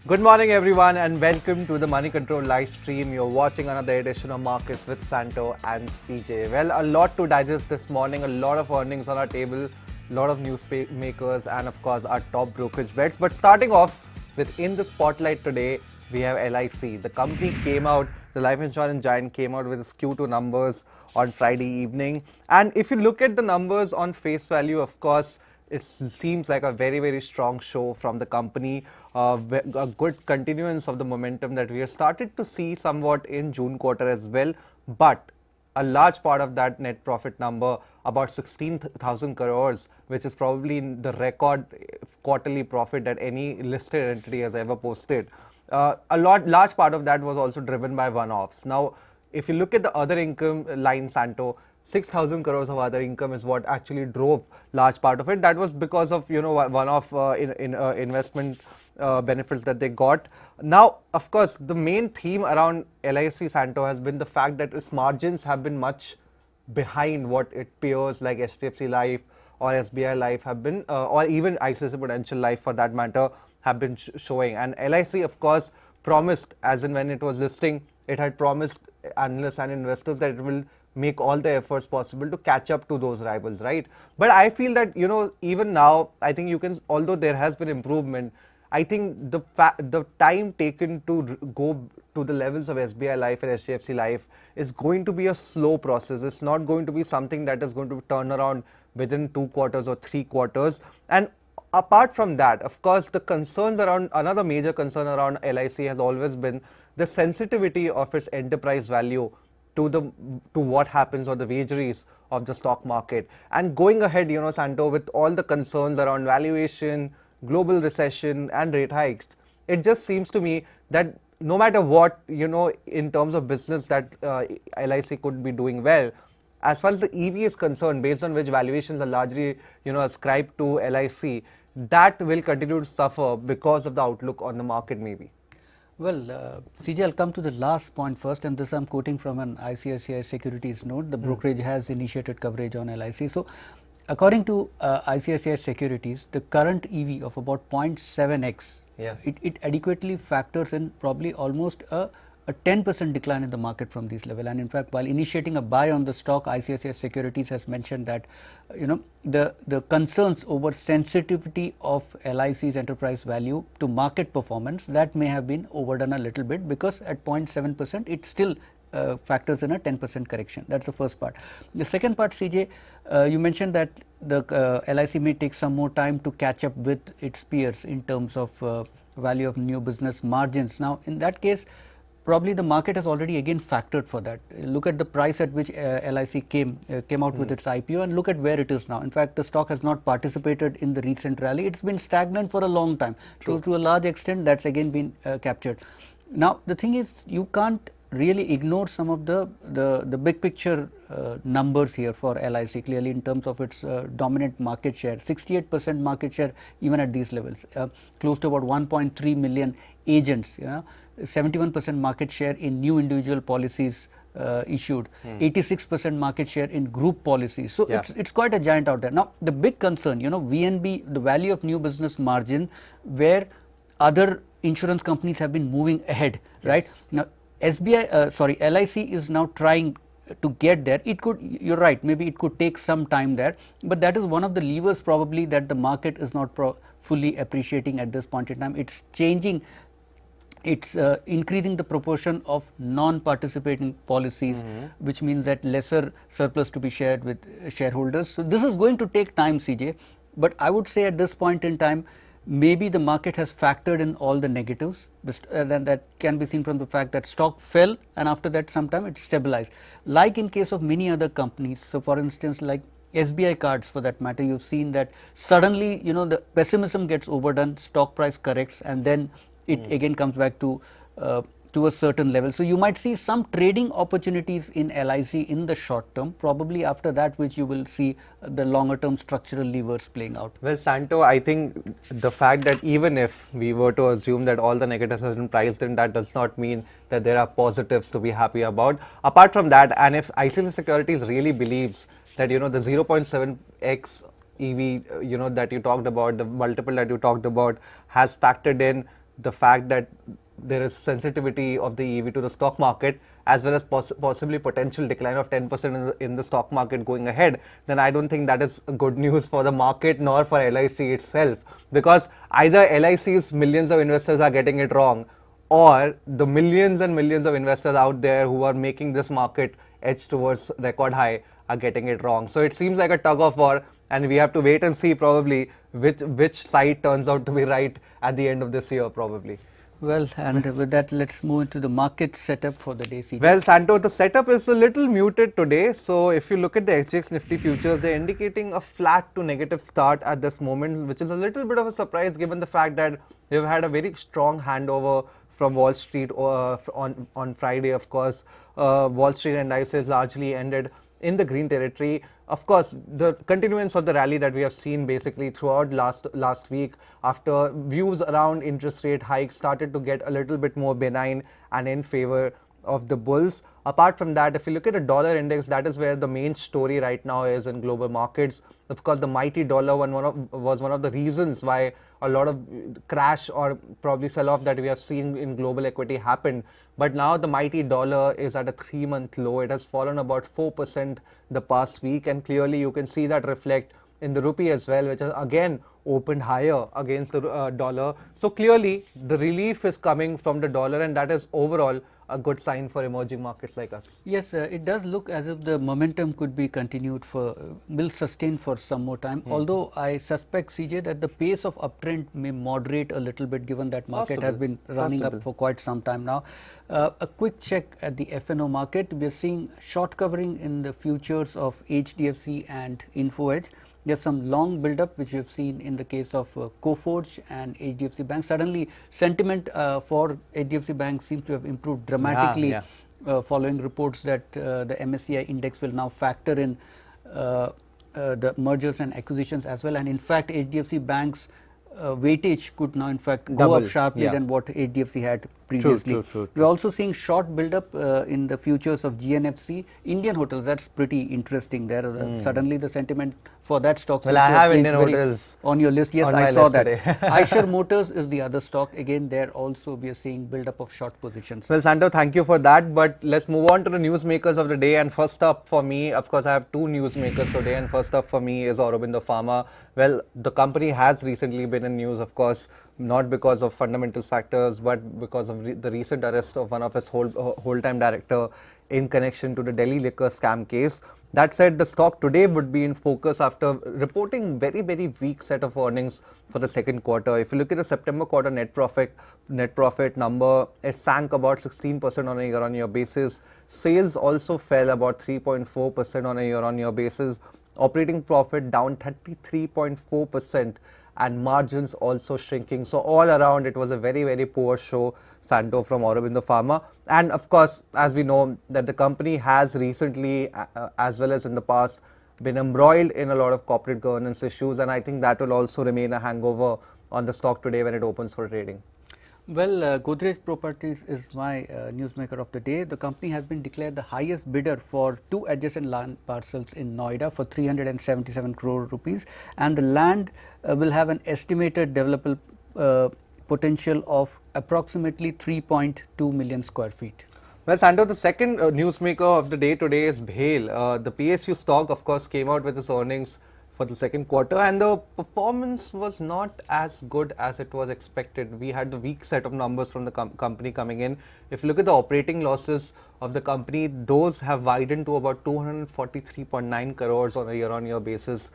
Good morning everyone and welcome to the Moneycontrol live stream. You're watching another edition of Markets with Santo and CJ. Well, a lot to digest this morning, a lot of earnings on our table, a lot of newsmakers and of course our top brokerage bets. But starting off with in the spotlight today, we have LIC. The company came out, the life insurance giant came out with its Q2 numbers on Friday evening. And if you look at the numbers on face value, of course, it seems like a very strong show from the company, a good continuance of the momentum that we have started to see somewhat in June quarter as well. But a large part of that net profit number, about 16,000 crores, which is probably the record quarterly profit that any listed entity has ever posted. Large part of that was also driven by one-offs. Now, if you look at the other income line, Santo, 6,000 crores of other income is what actually drove large part of it. That was because of one-off investment benefits that they got. Now, of course, the main theme around LIC, Santo, has been the fact that its margins have been much behind what its peers like HDFC Life or SBI Life have been, or even ICICI Prudential Life for that matter, have been showing. And LIC, of course, promised, as in when it was listing, it had promised analysts and investors that it will make all the efforts possible to catch up to those rivals, right? But I feel that, even now, I think you can, although there has been improvement, I think the time taken to go to the levels of SBI Life and HDFC Life is going to be a slow process. It's not going to be something that is going to turn around within 2 quarters or 3 quarters. And apart from that, of course, the concerns around, another major concern around LIC has always been the sensitivity of its enterprise value to what happens or the vagaries of the stock market. And going ahead, Santo, with all the concerns around valuation, global recession and rate hikes, it just seems to me that no matter what, in terms of business that LIC could be doing well, as far as the EV is concerned, based on which valuations are largely, ascribed to LIC, that will continue to suffer because of the outlook on the market maybe. Well, CJ, I'll come to the last point first, and this I'm quoting from an ICICI Securities note. The brokerage has initiated coverage on LIC. So, according to ICICI Securities, the current EV of about 0.7x, it adequately factors in probably almost a 10% decline in the market from this level. And in fact, while initiating a buy on the stock, ICICI Securities has mentioned that the concerns over sensitivity of LIC's enterprise value to market performance, that may have been overdone a little bit, because at 0.7% it still factors in a 10% correction. That's the first part. The second part, CJ, you mentioned that the LIC may take some more time to catch up with its peers in terms of value of new business margins. Now, in that case, probably the market has already again factored for that. Look at the price at which LIC came out with its IPO, and look at where it is now. In fact, the stock has not participated in the recent rally. It's been stagnant for a long time. So, to a large extent, that's again been captured. Now, the thing is, you can't really ignore some of the big picture numbers here for LIC, clearly in terms of its dominant market share, 68% market share even at these levels, close to about 1.3 million agents, 71% market share in new individual policies issued, 86% market share in group policies. So, it's quite a giant out there. Now, the big concern, VNB, the value of new business margin, where other insurance companies have been moving ahead, right? Now, LIC is now trying to get there. It could, you're right, maybe it could take some time there, but that is one of the levers probably that the market is not fully appreciating at this point in time. It's changing, it's increasing the proportion of non-participating policies, which means that lesser surplus to be shared with shareholders. So, this is going to take time, CJ, but I would say at this point in time, maybe the market has factored in all the negatives. That can be seen from the fact that stock fell, and after that sometime it stabilized, like in case of many other companies. So, for instance, like SBI cards for that matter, you've seen that suddenly the pessimism gets overdone, stock price corrects, and then it again comes back to a certain level. So, you might see some trading opportunities in LIC in the short term, probably after that which you will see the longer term structural levers playing out. Well, Santo, I think the fact that even if we were to assume that all the negatives have been priced in, that does not mean that there are positives to be happy about. Apart from that, and if ICICI Securities really believes that the 0.7x EV that you talked about, the multiple that you talked about, has factored in the fact that there is sensitivity of the EV to the stock market, as well as possibly potential decline of 10% in the stock market going ahead, then I don't think that is good news for the market nor for LIC itself, because either LIC's millions of investors are getting it wrong, or the millions and millions of investors out there who are making this market edge towards record high are getting it wrong. So it seems like a tug of war, and we have to wait and see probably which side turns out to be right at the end of this year probably. Well, and with that, let's move into the market setup for the day, CJ. Well, Santo, the setup is a little muted today. So if you look at the SGX Nifty futures, they're indicating a flat to negative start at this moment, which is a little bit of a surprise given the fact that we've had a very strong handover from Wall Street on Friday. Of course, Wall Street indices largely ended in the green territory. Of course, the continuance of the rally that we have seen basically throughout last week, after views around interest rate hikes started to get a little bit more benign and in favor of the bulls. Apart from that, if you look at the dollar index, that is where the main story right now is in global markets. Of course, the mighty dollar was one of the reasons why a lot of crash or probably sell-off that we have seen in global equity happened. But now the mighty dollar is at a 3-month low. It has fallen about 4% the past week, and clearly you can see that reflect in the rupee as well, which has again opened higher against the dollar. So clearly the relief is coming from the dollar, and that is overall a good sign for emerging markets like us. Yes, it does look as if the momentum could be continued will sustain for some more time. Although I suspect, CJ, that the pace of uptrend may moderate a little bit, given that market has been running up for quite some time now. A quick check at the FNO market. We are seeing short covering in the futures of HDFC and InfoEdge. There's some long build-up which we have seen in the case of Coforge and HDFC Bank. Suddenly, sentiment for HDFC Bank seems to have improved dramatically following reports that the MSCI index will now factor in the mergers and acquisitions as well. And in fact, HDFC Bank's weightage could now in fact go up sharply than what HDFC had previously. True. We're also seeing short build-up in the futures of GNFC. Indian Hotels, that's pretty interesting there. Suddenly the sentiment for that stock. Well, I have Indian Hotels on your list. Yes, I saw that. Eicher Motors is the other stock. Again, there also we are seeing build-up of short positions. Well, Santo, thank you for that. But let's move on to the newsmakers of the day. And first up for me, of course, I have two newsmakers today. And first up for me is Aurobindo Pharma. Well, the company has recently been in news, of course, not because of fundamental factors, but because of the recent arrest of one of its whole-time director in connection to the Delhi liquor scam case. That said, the stock today would be in focus after reporting very weak set of earnings for the second quarter. If you look at the September quarter net profit number, it sank about 16% on a year-on-year basis. Sales also fell about 3.4% on a year-on-year basis. Operating profit down 33.4%. And margins also shrinking. So all around it was a very poor show, Santo, from Aurobindo Pharma. And of course, as we know, that the company has recently, as well as in the past, been embroiled in a lot of corporate governance issues, and I think that will also remain a hangover on the stock today when it opens for trading. Well, Godrej Properties is my newsmaker of the day. The company has been declared the highest bidder for 2 adjacent land parcels in Noida for 377 crore rupees, and the land will have an estimated developable potential of approximately 3.2 million square feet. Well, Santo, the second newsmaker of the day today is BHEL. The PSU stock, of course, came out with its earnings for the second quarter, and the performance was not as good as it was expected. We had the weak set of numbers from the company coming in. If you look at the operating losses of the company, those have widened to about 243.9 crores on a year-on-year basis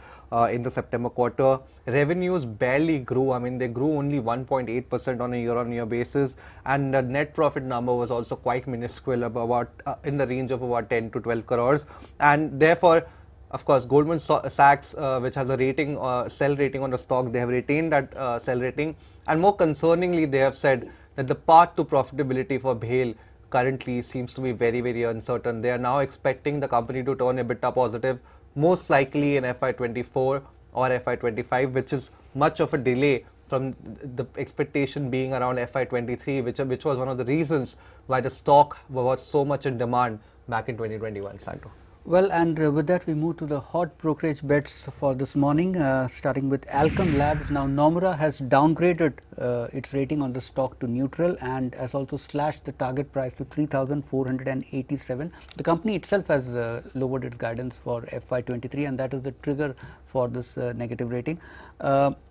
in the September quarter. Revenues barely grew. I mean, they grew only 1.8% on a year-on-year basis, and the net profit number was also quite minuscule, about in the range of about 10 to 12 crores, and therefore, of course, Goldman Sachs, which has a rating, sell rating on the stock, they have retained that sell rating. And more concerningly, they have said that the path to profitability for BHEL currently seems to be very uncertain. They are now expecting the company to turn EBITDA positive, most likely in FY24 or FY25, which is much of a delay from the expectation being around FY23, which was one of the reasons why the stock was so much in demand back in 2021, Santo. Well, and with that we move to the hot brokerage bets for this morning, starting with Alchem Labs. Now Nomura has downgraded its rating on the stock to neutral and has also slashed the target price to 3,487. The company itself has lowered its guidance for FY23, and that is the trigger for this negative rating.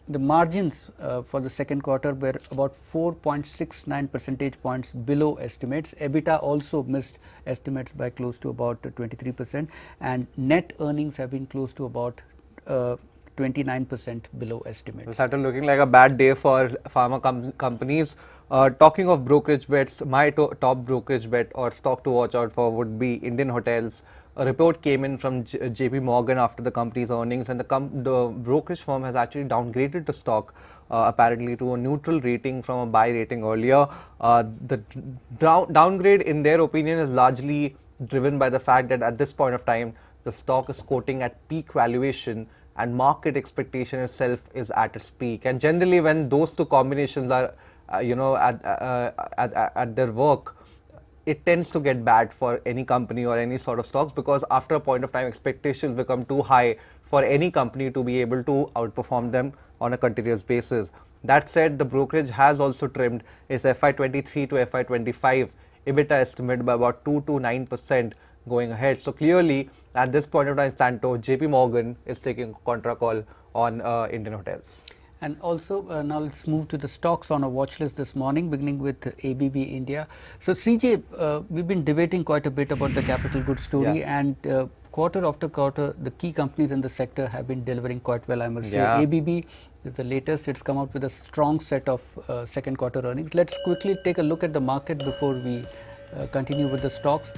The margins for the second quarter were about 4.69 percentage points below estimates. EBITDA also missed estimates by close to about 23%, and net earnings have been close to about 29% below estimates. It started looking like a bad day for pharma companies. Talking of brokerage bets, my top brokerage bet or stock to watch out for would be Indian Hotels. A report came in from JP Morgan after the company's earnings, and the brokerage firm has actually downgraded the stock apparently to a neutral rating from a buy rating earlier. The downgrade, in their opinion, is largely driven by the fact that at this point of time, the stock is quoting at peak valuation and market expectation itself is at its peak. And generally, when those two combinations are, at their work, it tends to get bad for any company or any sort of stocks, because after a point of time, expectations become too high for any company to be able to outperform them on a continuous basis. That said, the brokerage has also trimmed its FY23 to FY25 EBITDA estimate by about 2 to 9% going ahead. So clearly, at this point of time, Santo, JP Morgan is taking a contra call on Indian Hotels. And also now let's move to the stocks on our watch list this morning, beginning with ABB India. So CJ, we've been debating quite a bit about the capital goods story, and quarter after quarter, the key companies in the sector have been delivering quite well, I must say. ABB is the latest. It's come out with a strong set of second quarter earnings. Let's quickly take a look at the market before we continue with the stocks.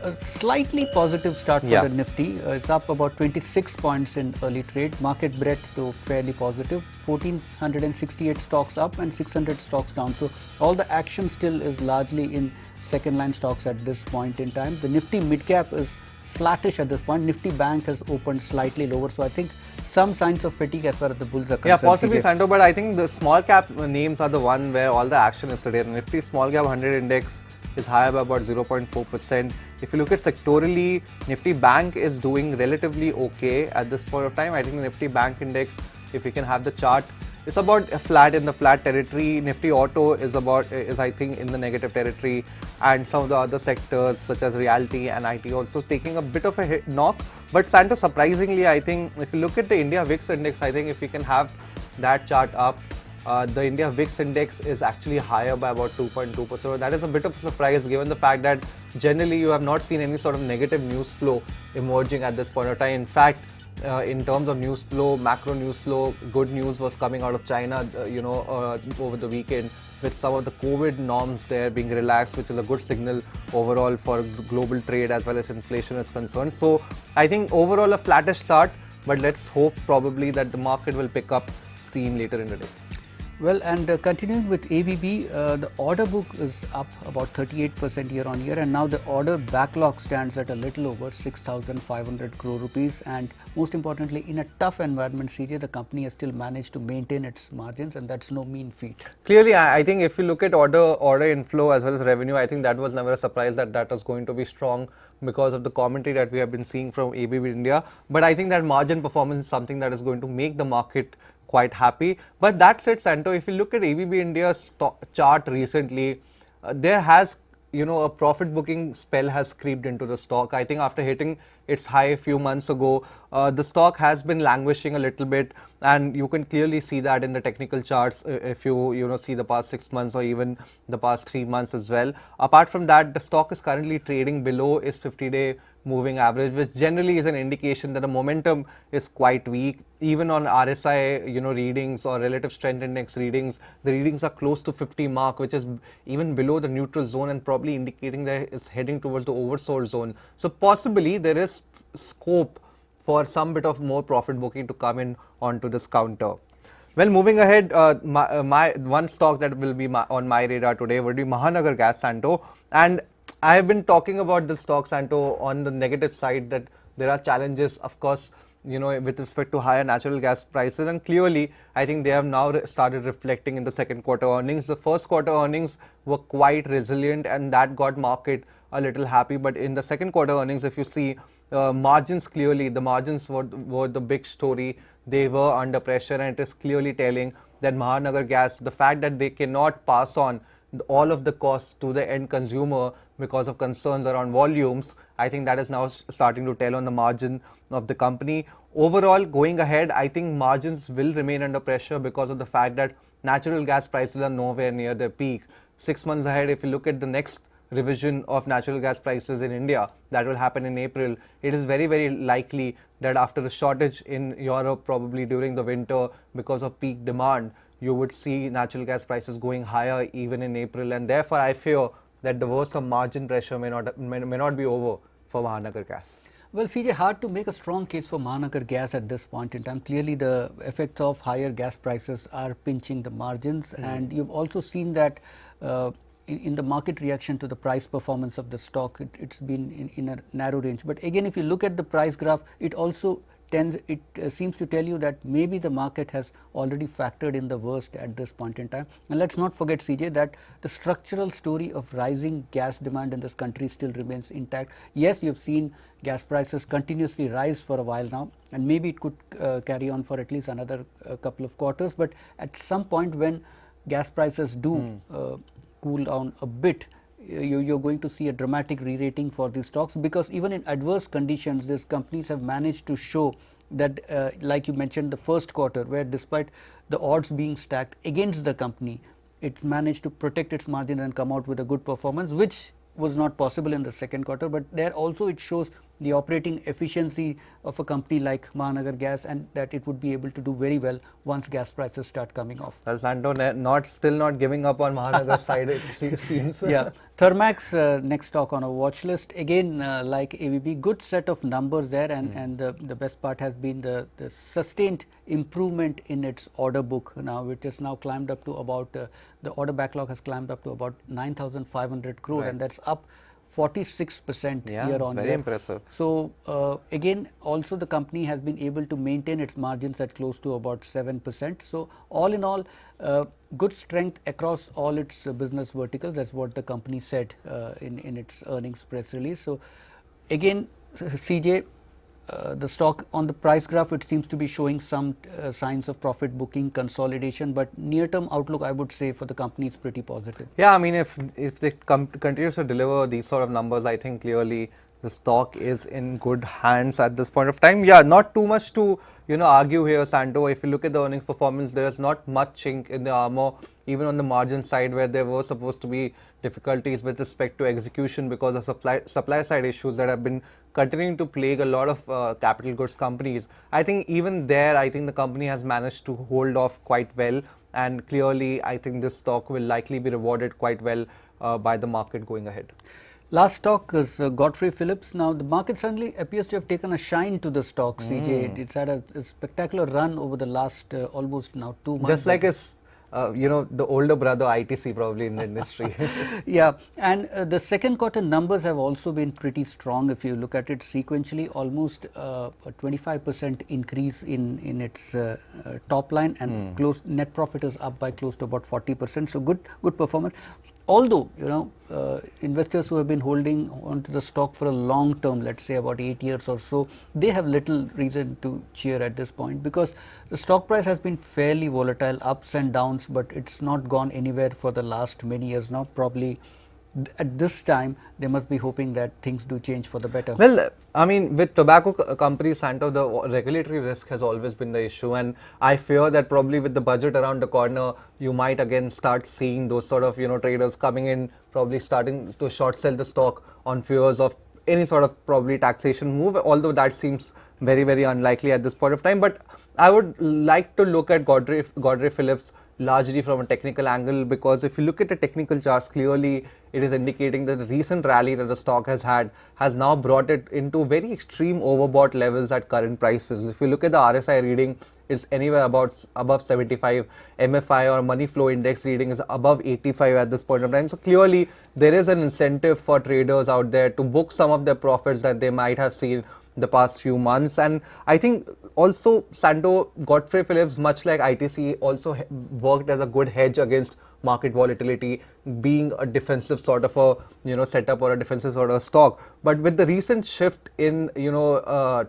A slightly positive start for the Nifty. It's up about 26 points in early trade. Market breadth though fairly positive. 1,468 stocks up and 600 stocks down. So all the action still is largely in second line stocks at this point in time. The Nifty mid cap is flattish at this point. Nifty Bank has opened slightly lower. So I think some signs of fatigue as far as the bulls are concerned. Yeah, possibly, Santo, but I think the small cap names are the one where all the action is today. The Nifty small cap 100 index is higher by about 0.4%. If you look at sectorally, Nifty Bank is doing relatively okay at this point of time. I think the Nifty Bank index, if we can have the chart, it's about flat in the flat territory. Nifty Auto is I think in the negative territory, and some of the other sectors such as realty and IT also taking a bit of a knock. But Santo, surprisingly, I think if you look at the India VIX index, I think if we can have that chart up, the India VIX index is actually higher by about 2.2%. That is a bit of a surprise given the fact that generally you have not seen any sort of negative news flow emerging at this point of time. In fact, in terms of news flow, macro news flow, good news was coming out of China, over the weekend, with some of the COVID norms there being relaxed, which is a good signal overall for global trade as well as inflation is concerned. So I think overall a flattish start, but let's hope probably that the market will pick up steam later in the day. Well, and continuing with ABB, the order book is up about 38% year on year, and now the order backlog stands at a little over 6,500 crore rupees. And most importantly, in a tough environment, CJ, the company has still managed to maintain its margins, and that's no mean feat. Clearly, I think if you look at order inflow as well as revenue, I think that was never a surprise that was going to be strong because of the commentary that we have been seeing from ABB India. But I think that margin performance is something that is going to make the market quite happy. But that said, Santo, if you look at ABB India's chart recently, there has, a profit booking spell has creeped into the stock. I think after hitting its high a few months ago, the stock has been languishing a little bit, and you can clearly see that in the technical charts if you see the past 6 months or even the past 3 months as well. Apart from that, the stock is currently trading below its 50-day moving average, which generally is an indication that the momentum is quite weak. Even on RSI, readings or relative strength index readings, the readings are close to 50 mark, which is even below the neutral zone and probably indicating that it's heading towards the oversold zone. So possibly there is scope for some bit of more profit booking to come in onto this counter. Well, moving ahead, my one stock that will be on my radar today would be Mahanagar Gas, Santo. And I have been talking about this stock, Santo, on the negative side, that there are challenges, of course, with respect to higher natural gas prices. And clearly, I think they have now started reflecting in the second quarter earnings. The first quarter earnings were quite resilient, and that got market a little happy. But in the second quarter earnings, if you see margins, clearly the margins were the big story. They were under pressure, and it is clearly telling that Mahanagar Gas, the fact that they cannot pass on all of the costs to the end consumer because of concerns around volumes, I think that is now starting to tell on the margin of the company. Overall, going ahead, I think margins will remain under pressure because of the fact that natural gas prices are nowhere near their peak. 6 months ahead, if you look at the next revision of natural gas prices in India, that will happen in April, it is very, very likely that after a shortage in Europe, probably during the winter because of peak demand, you would see natural gas prices going higher even in April, and therefore I fear that the worst of margin pressure may not be over for Mahanagar Gas. Well, CJ, hard to make a strong case for Mahanagar Gas at this point in time. Clearly, the effects of higher gas prices are pinching the margins, and you've also seen that in the market reaction to the price performance of the stock, it's been in a narrow range. But again, if you look at the price graph, it also seems to tell you that maybe the market has already factored in the worst at this point in time. And let's not forget, CJ, that the structural story of rising gas demand in this country still remains intact. Yes, you've seen gas prices continuously rise for a while now, and maybe it could carry on for at least another couple of quarters. But at some point when gas prices do cool down a bit, you're going to see a dramatic re-rating for these stocks, because even in adverse conditions, these companies have managed to show that, like you mentioned, the first quarter, where despite the odds being stacked against the company, it managed to protect its margin and come out with a good performance, which was not possible in the second quarter. But there also it shows the operating efficiency of a company like Mahanagar Gas, and that it would be able to do very well once gas prices start coming off. Well, Santo, still not giving up on Mahanagar's side, it seems. Yeah, Thermax, next stock on our watch list. Again, like ABB, good set of numbers there, and the best part has been the sustained improvement in its order book now, which has now climbed up to about, the order backlog has climbed up to about 9,500 crore, and that's up 46% year on year. Very impressive. So again, also the company has been able to maintain its margins at close to about 7%. So all in all, good strength across all its business verticals. That's what the company said in its earnings press release. So again, CJ, the stock on the price graph, it seems to be showing some signs of profit booking consolidation, but near-term outlook, I would say, for the company is pretty positive. Yeah, I mean, if they continues to deliver these sort of numbers, I think clearly the stock is in good hands at this point of time. Yeah, not too much to argue here, Santo. If you look at the earnings performance, there is not much chink in the armor, even on the margin side, where there were supposed to be difficulties with respect to execution because of supply side issues that have been continuing to plague a lot of capital goods companies. I think even there, I think the company has managed to hold off quite well, and clearly I think this stock will likely be rewarded quite well by the market going ahead. Last stock is Godfrey Phillips. Now the market suddenly appears to have taken a shine to the stock, CJ. It's had a spectacular run over the last almost now 2 months. Just like its the older brother ITC probably in the industry. Yeah, and the second quarter numbers have also been pretty strong. If you look at it sequentially, almost a 25% increase in its top line, and net profit is up by close to about 40%. So good performance. Although investors who have been holding onto the stock for a long term, let's say about 8 years or so, they have little reason to cheer at this point, because the stock price has been fairly volatile, ups and downs, but it's not gone anywhere for the last many years now. Probably at this time they must be hoping that things do change for the better. Well, I mean, with tobacco companies, Santo, the regulatory risk has always been the issue, and I fear that probably with the budget around the corner, you might again start seeing those sort of traders coming in, probably starting to short sell the stock on fears of any sort of probably taxation move, although that seems very, very unlikely at this point of time. But I would like to look at Godfrey Phillips largely from a technical angle, because if you look at the technical charts, clearly it is indicating that the recent rally that the stock has had has now brought it into very extreme overbought levels at current prices. If you look at the RSI reading, it's anywhere above 75. MFI or money flow index reading is above 85 at this point of time. So clearly there is an incentive for traders out there to book some of their profits that they might have seen the past few months. And I think also Santo Godfrey Phillips, much like ITC, also worked as a good hedge against market volatility, being a defensive sort of a setup or a defensive sort of stock. But with the recent shift in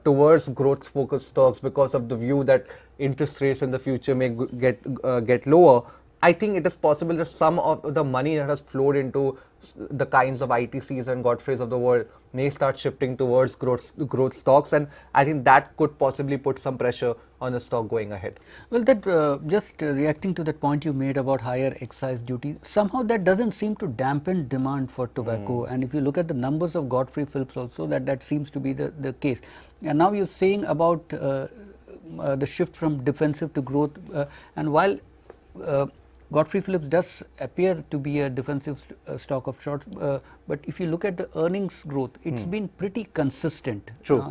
towards growth focused stocks because of the view that interest rates in the future may get lower, I think it is possible that some of the money that has flowed into the kinds of ITCs and Godfreys of the world may start shifting towards growth stocks, and I think that could possibly put some pressure on the stock going ahead. Well, that just reacting to that point you made about higher excise duty, somehow that doesn't seem to dampen demand for tobacco. And if you look at the numbers of Godfrey Phillips also, that seems to be the case. And now you're saying about the shift from defensive to growth, and while Godfrey Phillips does appear to be a defensive stock of sorts, but if you look at the earnings growth, it's been pretty consistent True.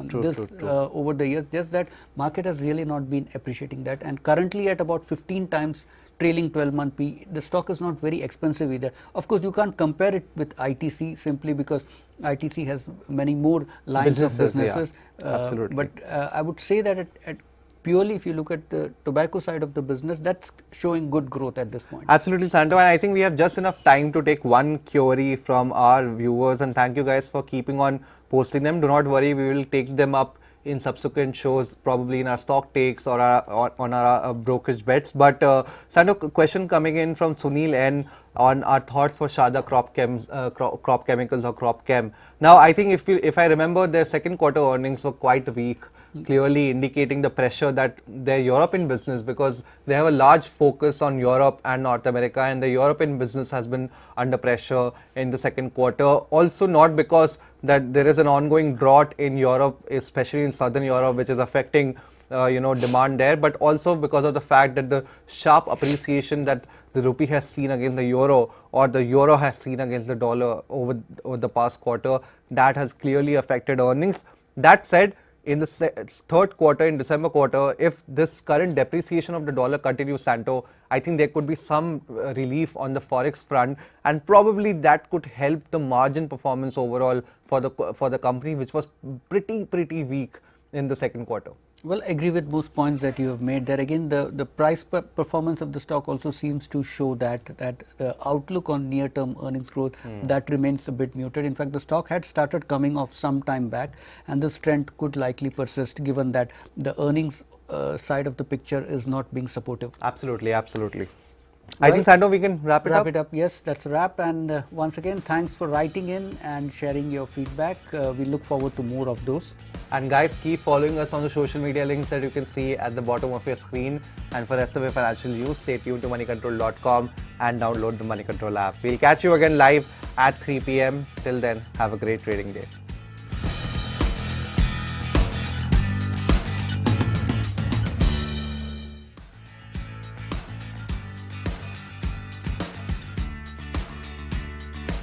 over the years, just that market has really not been appreciating that, and currently at about 15 times trailing 12-month P, the stock is not very expensive either. Of course, you can't compare it with ITC simply because ITC has many more lines of businesses. Yeah, absolutely. But I would say that at purely if you look at the tobacco side of the business, that's showing good growth at this point. Absolutely, Santo, and I think we have just enough time to take one query from our viewers, and thank you guys for keeping on posting them. Do not worry, we will take them up in subsequent shows, probably in our stock takes or on our brokerage bets. But Santo, question coming in from Sunil N on our thoughts for Sharda Crop Chemicals or Crop Chem. Now, I think if I remember, their second quarter earnings were quite weak, clearly indicating the pressure that their European business, because they have a large focus on Europe and North America, and the European business has been under pressure in the second quarter. Also not because that there is an ongoing drought in Europe, especially in Southern Europe, which is affecting demand there, but also because of the fact that the sharp appreciation that the rupee has seen against the euro, or the euro has seen against the dollar over the past quarter, that has clearly affected earnings. That said, in the third quarter, in December quarter, if this current depreciation of the dollar continues, Santo, I think there could be some relief on the forex front, and probably that could help the margin performance overall for the company, which was pretty weak in the second quarter. Well, I agree with most points that you have made there. Again, the price performance of the stock also seems to show that the outlook on near-term earnings growth, that remains a bit muted. In fact, the stock had started coming off some time back, and this trend could likely persist given that the earnings side of the picture is not being supportive. Absolutely. I think, Santo, we can wrap it up. Yes, that's a wrap. And once again, thanks for writing in and sharing your feedback. We look forward to more of those. And guys, keep following us on the social media links that you can see at the bottom of your screen. And for rest of your financial news, stay tuned to moneycontrol.com and download the Money Control app. We'll catch you again live at 3 p.m. Till then, have a great trading day.